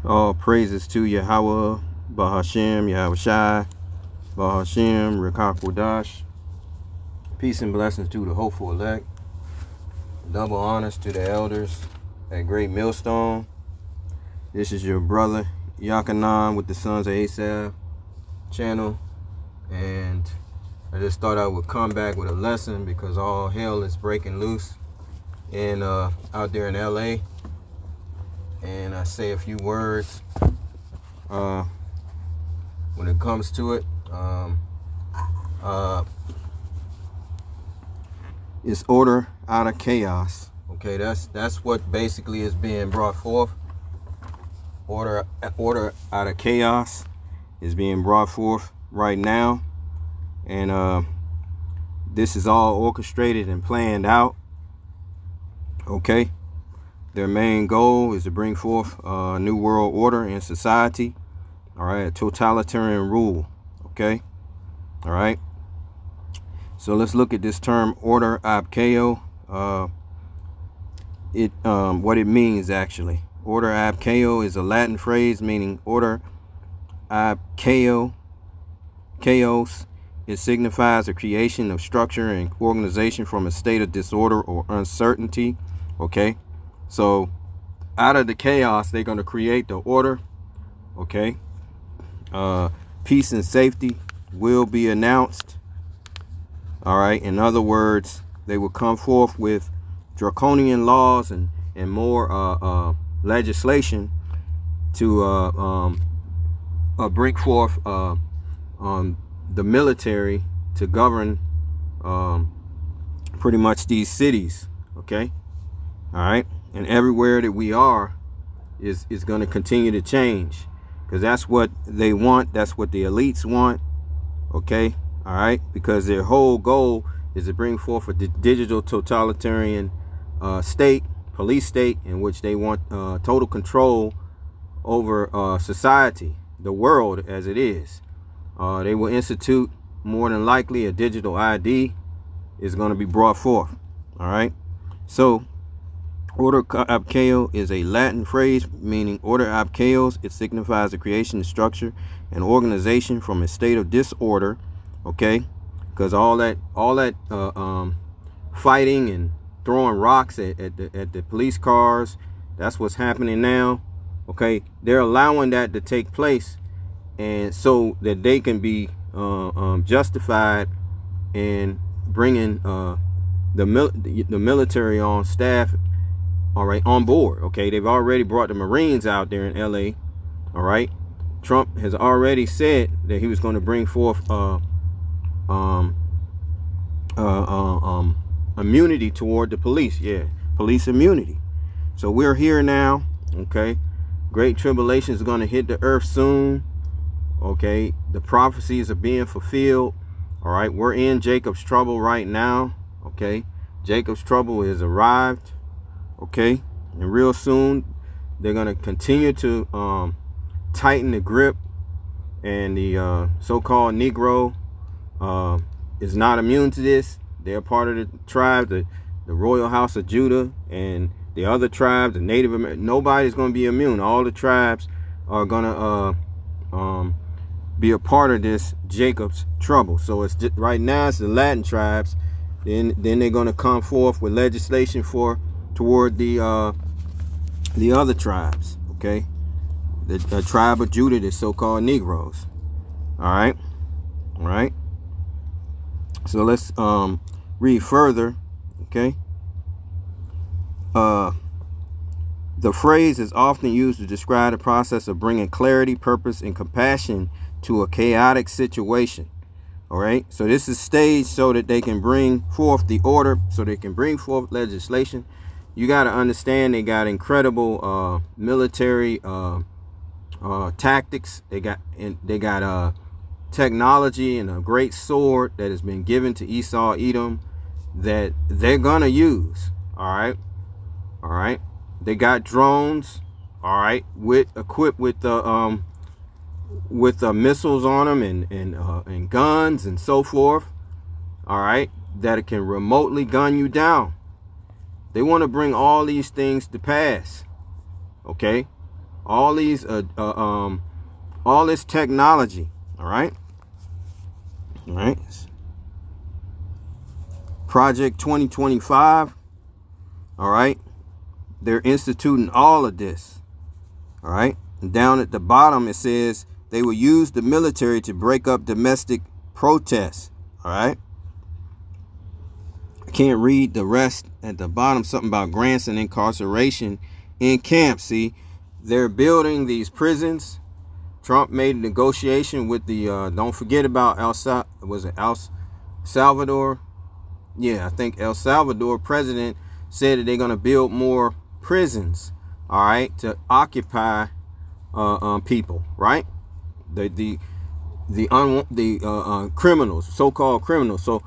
All praises to Yahweh, Bahashem, Yahweh Shai, Bahashem, Rekakwadash. Peace and blessings to the hopeful elect. Double honors to the elders at Great Millstone. This is your brother, Yakanan, with the Sons of Asaph channel. And I just thought I would come back with a lesson because all hell is breaking loose in out there in LA. And I say a few words when it comes to it. It's order out of chaos. Okay, that's what basically is being brought forth. Order out of chaos is being brought forth right now, and this is all orchestrated and planned out. Okay. Their main goal is to bring forth a new world order in society. All right, a totalitarian rule. Okay, all right. So let's look at this term, order abkeo. What it means actually. Order abkeo is a Latin phrase meaning order abkeo. Chaos. It signifies the creation of structure and organization from a state of disorder or uncertainty. Okay. So out of the chaos, they're going to create the order. Okay. Peace and safety will be announced. All right. In other words, they will come forth with draconian laws and more legislation to bring forth the military to govern pretty much these cities. Okay. All right. And everywhere that we are is going to continue to change because that's what they want. That's what the elites want. Okay. All right. Because their whole goal is to bring forth a digital totalitarian state, police state, in which they want total control over society, the world as it is. They will institute more than likely a digital ID is going to be brought forth. All right. So order abkeo is a Latin phrase meaning order abkeos. It signifies the creation, structure, and organization from a state of disorder. Okay, because all that fighting and throwing rocks at the police cars, that's what's happening now. Okay, they're allowing that to take place, and so that they can be justified in bringing the military on staff. All right, on board. Okay, they've already brought the Marines out there in LA. All right, Trump has already said that he was going to bring forth immunity toward the police. Yeah, police immunity. So we're here now. Okay, great tribulation is going to hit the earth soon. Okay, the prophecies are being fulfilled. All right, we're in Jacob's trouble right now. Okay, Jacob's trouble has arrived. Okay, and real soon they're going to continue to tighten the grip, and the so-called Negro is not immune to this. They're part of the tribe, the Royal House of Judah, and the other tribes, the Native American. Nobody's going to be immune. All the tribes are going to be a part of this Jacob's trouble. So it's just, right now it's the Latin tribes. Then they're going to come forth with legislation toward the other tribes. Okay, the tribe of Judah, the so-called Negroes. All right. So let's read further. Okay. The phrase is often used to describe the process of bringing clarity, purpose, and compassion to a chaotic situation. All right. So this is staged so that they can bring forth the order, so they can bring forth legislation. You got to understand they got incredible military tactics. They got technology and a great sword that has been given to Esau, Edom, that they're gonna use. All right. They got drones. All right, equipped with the missiles on them and guns and so forth. All right, that it can remotely gun you down. They want to bring all these things to pass. Okay, all these all this technology. All right. Project 2025. All right. They're instituting all of this. All right. And down at the bottom, it says they will use the military to break up domestic protests. All right. I can't read the rest at the bottom. Something about grants and incarceration in camps. See, they're building these prisons. Trump made a negotiation with the, don't forget about El Salvador? Yeah, I think El Salvador president said that they're going to build more prisons, all right, to occupy people, right? The criminals, so-called criminals. So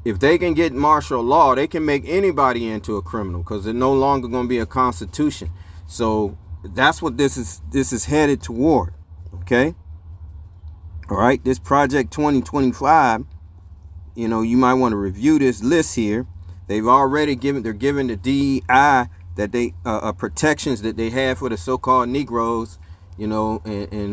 if they can get martial law, they can make anybody into a criminal, because they're no longer going to be a constitution. So that's what this is headed toward. Okay. All right. This Project 2025, you might want to review this list here. They've already they're giving the DEI that they protections that they have for the so-called Negroes, and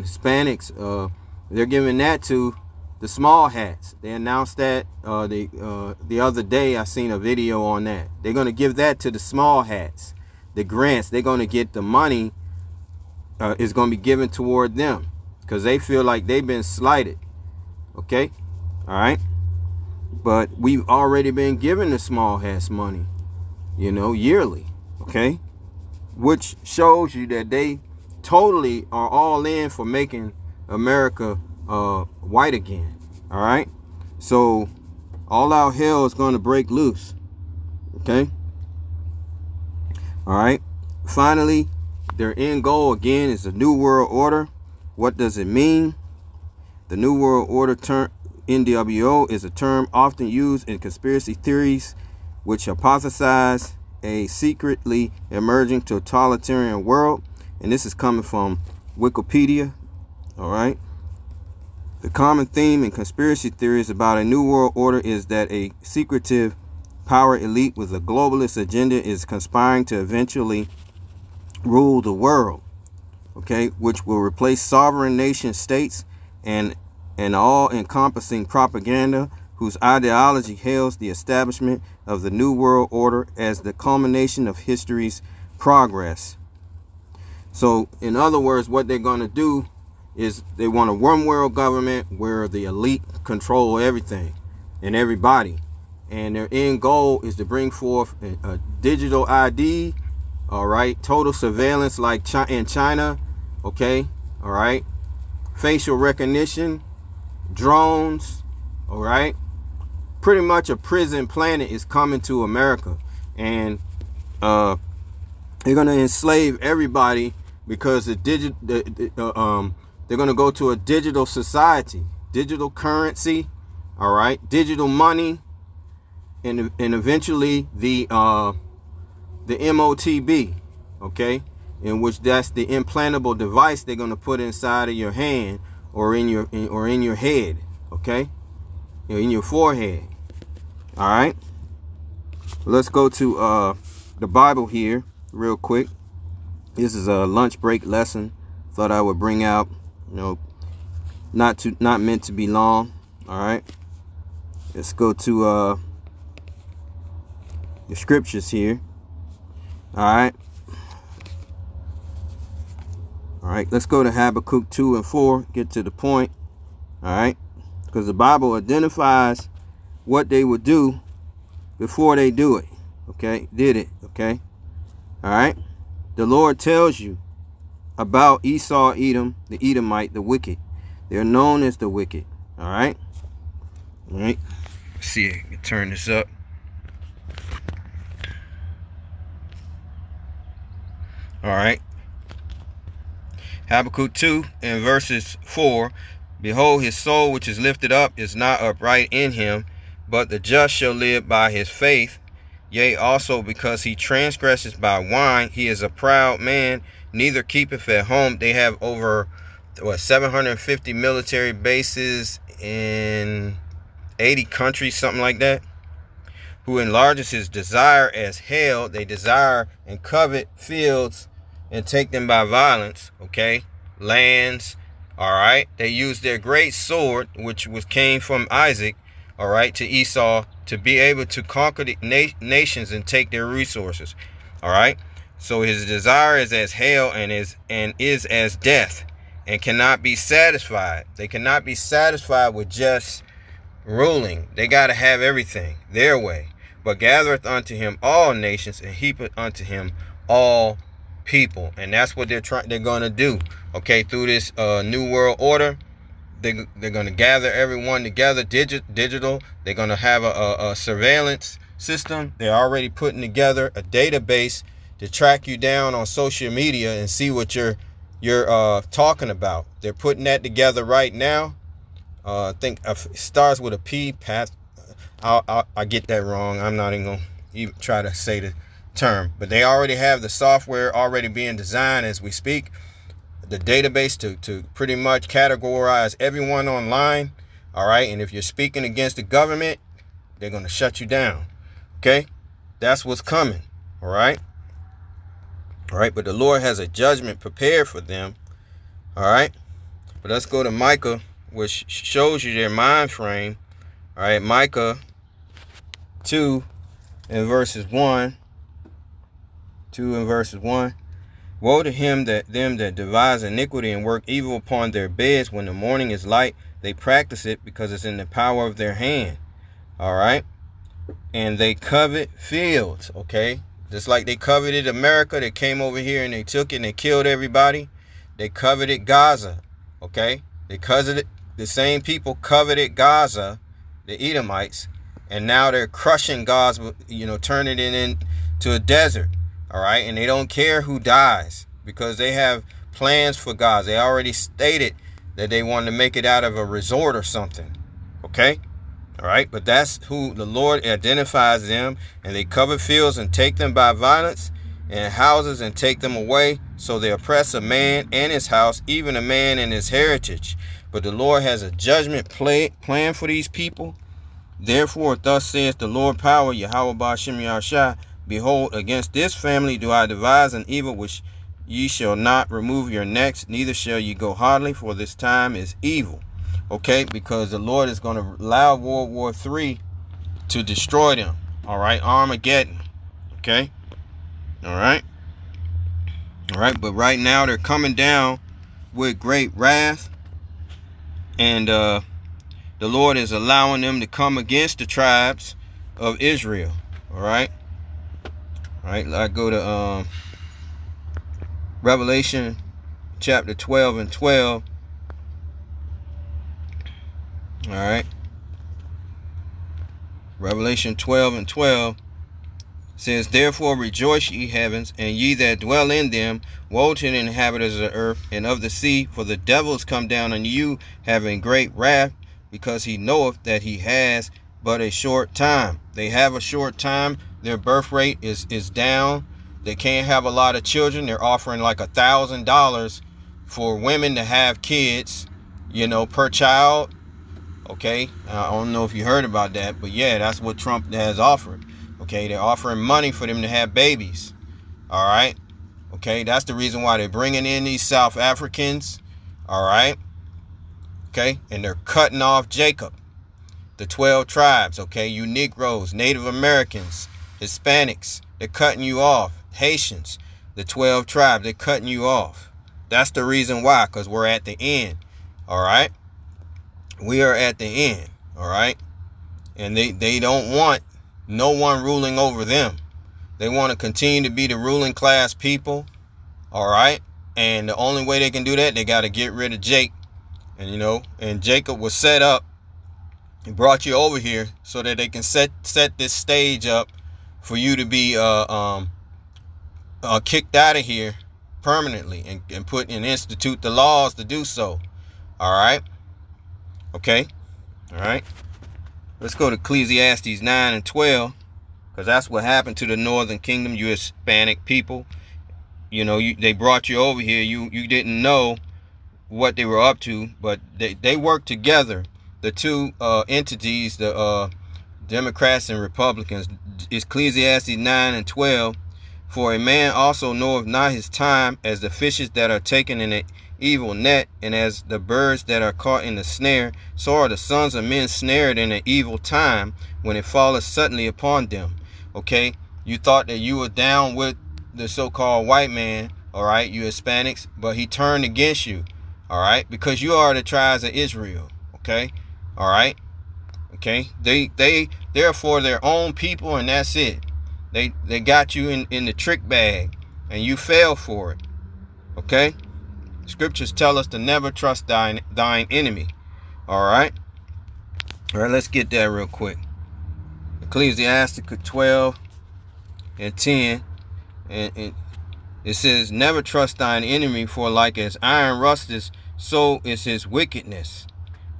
Hispanics. They're giving that to the small hats. They announced that the other day. I seen a video on that. They're going to give that to the small hats. The grants, they're going to get the money is going to be given toward them, because they feel like they've been slighted. Okay. All right. But we've already been given the small hats money, yearly. Okay. Which shows you that they totally are all in for making America white again. All right. So all out hell is going to break loose. Okay. All right. Finally, their end goal again is the New World Order. What does it mean? The New World Order term, NWO, is a term often used in conspiracy theories which hypothesize a secretly emerging totalitarian world. And this is coming from Wikipedia. All right. The common theme in conspiracy theories about a new world order is that a secretive power elite with a globalist agenda is conspiring to eventually rule the world, okay, which will replace sovereign nation states and all-encompassing propaganda whose ideology hails the establishment of the New World Order as the culmination of history's progress. So, in other words, what they're going to do is they want a one world government where the elite control everything and everybody. And their end goal is to bring forth a digital ID, all right, total surveillance like in China, okay, all right, facial recognition, drones, all right. Pretty much a prison planet is coming to America, and they're going to enslave everybody, because they're going to go to a digital society, digital currency, all right, digital money, and eventually the MOTB, okay, in which that's the implantable device they're going to put inside of your hand or in your head, okay, in your forehead. All right, let's go to the Bible here real quick. This is a lunch break lesson. Thought I would bring out, not meant to be long. All right, let's go to the scriptures here. All right, let's go to Habakkuk 2 and 4. Get to the point. All right, because the Bible identifies what they would do before they do it. Okay, did it. Okay. All right. The Lord tells you about Esau, Edom, the Edomite, the wicked. They're known as the wicked. All right. All right. Let's see, I can turn this up. All right. Habakkuk 2 and verses 4. Behold, his soul which is lifted up is not upright in him, but the just shall live by his faith. Yea, also because he transgresses by wine, he is a proud man, neither keepeth at home. They have over 750 military bases in 80 countries, something like that. Who enlarges his desire as hell. They desire and covet fields and take them by violence, okay? Lands, all right? They used their great sword, which came from Isaac, all right, to Esau, to be able to conquer the nations and take their resources, all right? So his desire is as hell and is as death, and cannot be satisfied. They cannot be satisfied with just ruling. They got to have everything their way. But gathereth unto him all nations, and heapeth unto him all people. And that's what they're going to do, okay, through this new world order. They're going to gather everyone together, digital. They're going to have a surveillance system. They're already putting together a database to track you down on social media and see what you're talking about. They're putting that together right now. I think it starts with a P. Path. I get that wrong. I'm not even going to even try to say the term. But they already have the software already being designed as we speak. The database to pretty much categorize everyone online. All right. And if you're speaking against the government, they're going to shut you down. Okay. That's what's coming. All right. All right. But the Lord has a judgment prepared for them. All right. But let's go to Micah, which shows you their mind frame. All right. Micah 2 and verses 1. 2 and verses 1. Woe to them that devise iniquity and work evil upon their beds. When the morning is light, they practice it, because it's in the power of their hand. All right. And they covet fields. Okay. Just like they coveted America. They came over here and they took it and they killed everybody. They coveted Gaza. Okay. They coveted, the same people coveted Gaza, the Edomites. And now they're crushing Gaza, turning it into a desert. All right. And they don't care who dies, because they have plans for Gaza. They already stated that they want to make it out of a resort or something. Okay. All right. But that's who the Lord identifies them. And they cover fields and take them by violence, and houses and take them away. So they oppress a man and his house, even a man and his heritage. But the Lord has a judgment plan for these people. Therefore, thus saith the Lord power, Yahweh Ba'ashem Yahushua, behold, against this family do I devise an evil which ye shall not remove your necks, neither shall ye go hardly, for this time is evil. Okay, because the Lord is going to allow World War III to destroy them. All right, Armageddon. Okay, all right. All right, but right now they're coming down with great wrath, and the Lord is allowing them to come against the tribes of Israel. All right. All right, I go to Revelation chapter 12 and 12. All right. Revelation 12 and 12 says, therefore rejoice, ye heavens, and ye that dwell in them. Woe to the inhabitants of the earth and of the sea, for the devil is come down on you, having great wrath, because he knoweth that he has but a short time. They have a short time. Their birth rate is down. They can't have a lot of children. They're offering like $1,000 for women to have kids, per child. Okay, I don't know if you heard about that, but yeah, that's what Trump has offered. Okay, they're offering money for them to have babies. All right. Okay, that's the reason why they're bringing in these South Africans. All right. Okay, and they're cutting off Jacob, the 12 tribes. Okay, you Negroes, Native Americans, Hispanics, they're cutting you off. Haitians, the 12 tribes, they're cutting you off. That's the reason why, because we're at the end. All right. We are at the end. All right. And they don't want no one ruling over them. They want to continue to be the ruling class people. All right. And the only way they can do that, they got to get rid of Jake. And, and Jacob was set up. He brought you over here so that they can set this stage up for you to be kicked out of here permanently, and put and institute the laws to do so. All right. Okay. All right. Let's go to Ecclesiastes 9 and 12, because that's what happened to the northern kingdom, you Hispanic people. They brought you over here. You didn't know what they were up to, but they worked together. The two entities, the Democrats and Republicans. Ecclesiastes 9 and 12 For a man also knoweth not his time, as the fishes that are taken in an evil net, and as the birds that are caught in the snare, so are the sons of men snared in an evil time, when it falleth suddenly upon them. Okay, you thought that you were down with the so-called white man, all right, you Hispanics, but he turned against you, all right, because you are the tribes of Israel. Okay, all right, okay, they're for their own people, and that's it. They got you in the trick bag, and you fell for it. Okay, scriptures tell us to never trust thine enemy. All right, let's get that real quick. Ecclesiastic 12 and 10, and it says, never trust thine enemy, for like as iron rusteth, so is his wickedness.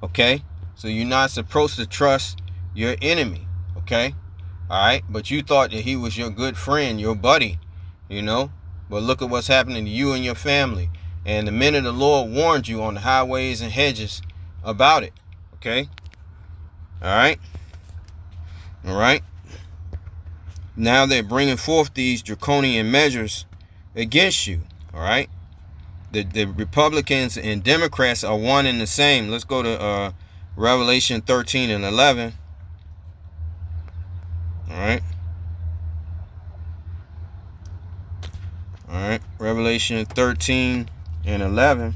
Okay, so you're not supposed to trust your enemy. Okay, all right, but you thought that he was your good friend, your buddy, you know, but look at what's happening to you and your family. And the men of the Lord warned you on the highways and hedges about it. Okay, all right, now they're bringing forth these draconian measures against you. All right, the Republicans and Democrats are one and the same. Let's go to Revelation 13 and 11. All right, Revelation 13 and 11.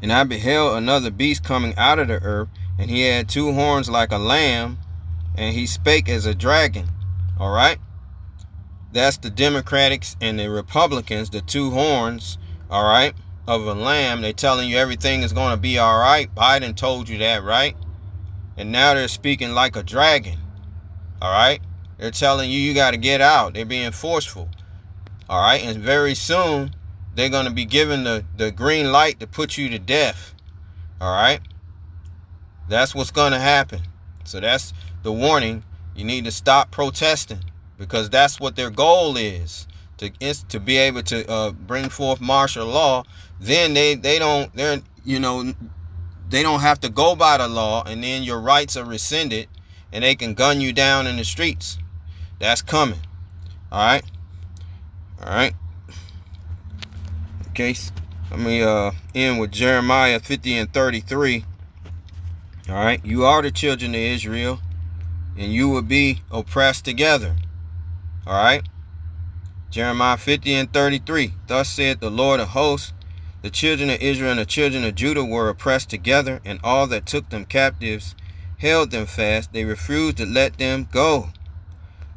And I beheld another beast coming out of the earth, and he had two horns like a lamb, and he spake as a dragon. All right, that's the Democrats and the Republicans, the two horns, all right, of a lamb. They're telling you everything is going to be all right. Biden told you that, right? And now they're speaking like a dragon. All right, they're telling you got to get out. They're being forceful. All right, and very soon they're going to be given the green light to put you to death. All right, that's what's going to happen. So that's the warning. You need to stop protesting, because that's what their goal is, to be able to bring forth martial law. Then they don't have to go by the law, and then your rights are rescinded, and they can gun you down in the streets. That's coming. All right. Okay, let me end with Jeremiah 50 and 33. All right, you are the children of Israel, and you will be oppressed together. All right, Jeremiah 50 and 33. Thus saith the Lord of hosts, the children of Israel and the children of Judah were oppressed together, and all that took them captives held them fast. They refused to let them go.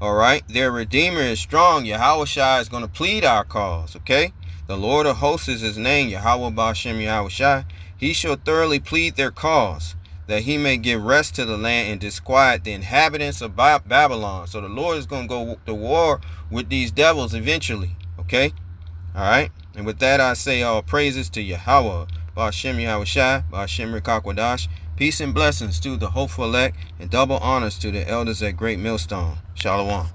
All right, their Redeemer is strong. Yahushua is going to plead our cause. Okay, the Lord of hosts is his name, Yahweh Ba'ashem Yahushua. He shall thoroughly plead their cause, that he may give rest to the land and disquiet the inhabitants of Babylon. So the Lord is going to go to war with these devils eventually. Okay, all right. And with that, I say all praises to Yahweh, Ba'ashem Yahushua, Ba'ashem Rikakwadash. Peace and blessings to the hopeful elect, and double honors to the elders at Great Millstone. Shalom.